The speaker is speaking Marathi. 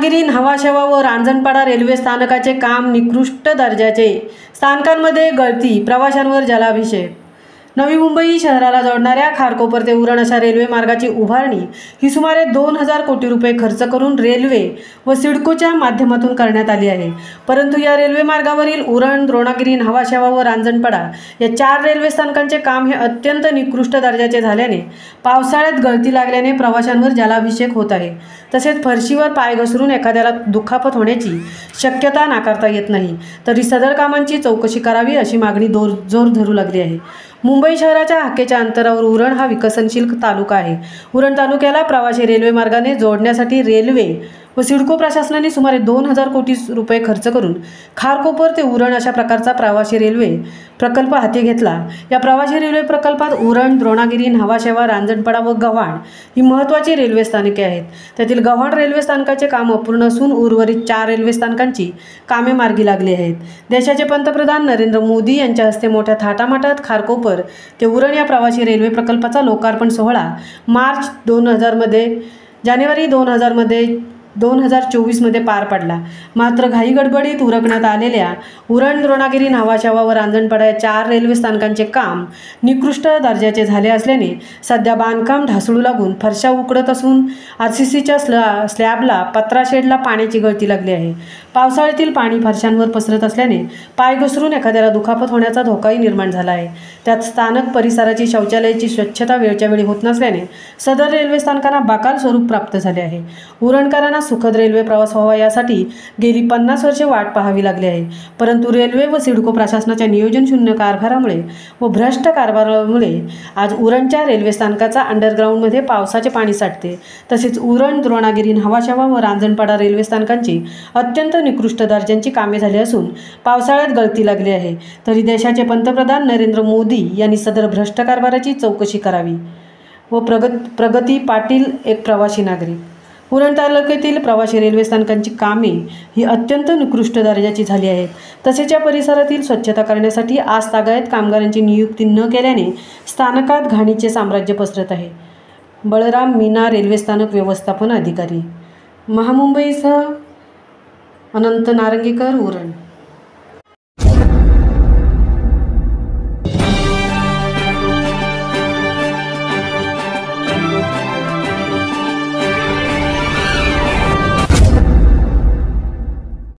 द्रोणागिरी, न्हावाशेवा व रांजणपाडा रेल्वे स्थानकाचे काम निकृष्ट दर्जाचे, स्थानकांमध्ये गळती, प्रवाशांवर जलाभिषेक। नवी मुंबई शहराला जोडणाऱ्या खारकोपर ते उरण अशा रेल्वे मार्गाची उभारणी ही सुमारे 2000 कोटी रुपये खर्च करून रेल्वे व सिडकोच्या माध्यमातून करण्यात आली आहे। परंतु या रेल्वे मार्गावरील उरण, द्रोणागिरी, न्हावाशेवा व रांजणपाडा या 4 रेल्वे स्थानकांचे काम हे अत्यंत निकृष्ट दर्जाचे झाल्याने पावसाळ्यात गळती लागल्याने प्रवाशांवर जलाभिषेक होत आहे। तसेच फरशीवर पाय घसरून एखाद्याला दुखापत होण्याची शक्यता नाकारता येत नाही। तरी सदर कामांची चौकशी करावी अशी मागणी जोर धरू लागली आहे। मुंबई शहराच्या हाकेच्या अंतरावर उरण हा विकसनशील तालुका आहे। उरण तालुक्याला प्रवासी रेल्वे मार्गाने जोडण्यासाठी रेल्वे व सिडको प्रशासनाने सुमारे 2000 कोटी रुपये खर्च करून खारकोपर ते उरण अशा प्रकारचा प्रवासी रेल्वे प्रकल्प हाती घेतला। या प्रवासी रेल्वे प्रकल्पात उरण, द्रोणागिरी, न्हावाशेवा, रांजणपाडा व गव्हाण ही महत्त्वाची रेल्वे स्थानके आहेत। त्यातील गव्हाण रेल्वे स्थानकाचे काम अपूर्ण असून उर्वरित 4 रेल्वे स्थानकांची कामे मार्गी लागली आहेत। देशाचे पंतप्रधान नरेंद्र मोदी यांच्या हस्ते मोठ्या थाटामाटात खारकोपर ते उरण या प्रवासी रेल्वे प्रकल्पाचा लोकार्पण सोहळा जानेवारी 2024 मध्ये पार पडला। मात्र घाईगडबडीत उरकण्यात आलेल्या उरण, द्रोणागिरी, न्हावाशेवा व रांजणपाडा या 4 रेल्वे स्थानकांचे काम निकृष्ट दर्जाचे झाले असल्याने सध्या बांधकाम ढासळू लागून फरशा उकडत असून RCCच्या स्लॅबला, पत्रा शेडला पाण्याची गळती लागली आहे। पावसाळ्यातील पाणी फरशांवर पसरत असल्याने पाय घसरून एखाद्याला दुखापत होण्याचा धोकाही निर्माण झाला आहे। त्यात स्थानक परिसराची शौचालयाची स्वच्छता वेळच्या वेळी होत नसल्याने सदर रेल्वे स्थानकांना बाकाल स्वरूप प्राप्त झाले आहे। उरणकरांना सुखद रेल्वे प्रवास व्हावा यासाठी गेली 50 वर्षे वाट पाहावी लागली आहे। परंतु रेल्वे व सिडको प्रशासनाच्या नियोजनशून्य कारभारामुळे व भ्रष्ट कारभारामुळे आज उरणच्या रेल्वे स्थानकाचा अंडरग्राऊंडमध्ये पावसाचे पाणी साठते। तसेच उरण, द्रोणागिरी, न्हावाशेवा व रांजणपाडा रेल्वे स्थानकांची अत्यंत निकृष्ट दर्जाची कामे झाली असून पावसाळ्यात गळती लागली आहे। तरी देशाचे पंतप्रधान नरेंद्र मोदी यांनी सदर भ्रष्ट कारभाराची चौकशी करावी। व प्रगती पाटील, एक प्रवासी नागरिक। उरण तालुक्यातील प्रवासी रेल्वे स्थानकांची कामे ही अत्यंत निकृष्ट दर्जाची झाली आहेत। तसेच या परिसरातील स्वच्छता करण्यासाठी आजतागायत कामगारांची नियुक्ती न केल्याने स्थानकात घाणीचे साम्राज्य पसरत आहे। बळराम मीना, रेल्वे स्थानक व्यवस्थापन अधिकारी, महामुंबईसह अनंत नारंगीकर, उरण।